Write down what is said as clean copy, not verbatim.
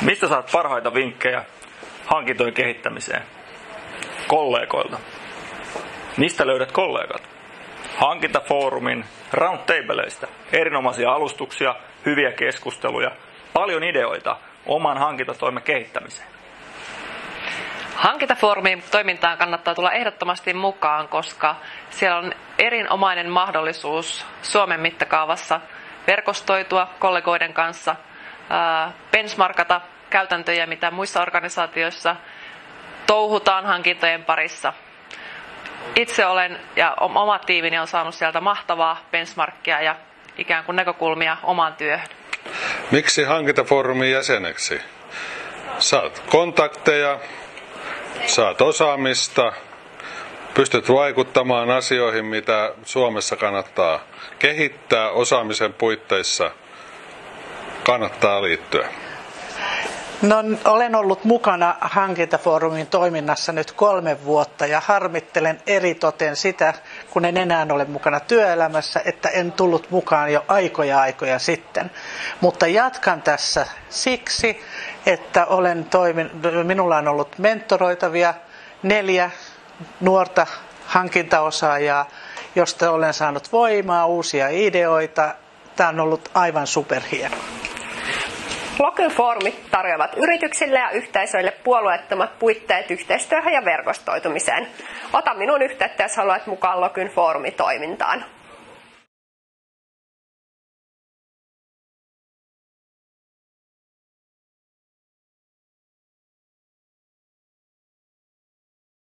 Mistä saat parhaita vinkkejä hankintojen kehittämiseen? Kollegoilta. Mistä löydät kollegat? Hankintafoorumin roundtableista. Erinomaisia alustuksia, hyviä keskusteluja, paljon ideoita oman hankintatoimen kehittämiseen. Hankintafoorumin toimintaan kannattaa tulla ehdottomasti mukaan, koska siellä on erinomainen mahdollisuus Suomen mittakaavassa verkostoitua kollegoiden kanssa, benchmarkata käytäntöjä, mitä muissa organisaatioissa touhutaan hankintojen parissa. Itse olen ja oma tiimini on saanut sieltä mahtavaa benchmarkkia ja ikään kuin näkökulmia omaan työhön. Miksi hankintafoorumin jäseneksi? Saat kontakteja, saat osaamista, pystyt vaikuttamaan asioihin, mitä Suomessa kannattaa kehittää osaamisen puitteissa. Kannattaa liittyä. No, olen ollut mukana hankintafoorumin toiminnassa nyt 3 vuotta ja harmittelen eritoten sitä, kun en enää ole mukana työelämässä, että en tullut mukaan jo aikoja sitten. Mutta jatkan tässä siksi, että minulla on ollut mentoroitavia 4 nuorta hankintaosaajaa, josta olen saanut voimaa, uusia ideoita. Tämä on ollut aivan superhienoa. Lokyn-foorumit tarjoavat yrityksille ja yhteisöille puolueettomat puitteet yhteistyöhön ja verkostoitumiseen. Ota minuun yhteyttä, jos haluat mukaan Lokyn foorumitoimintaan.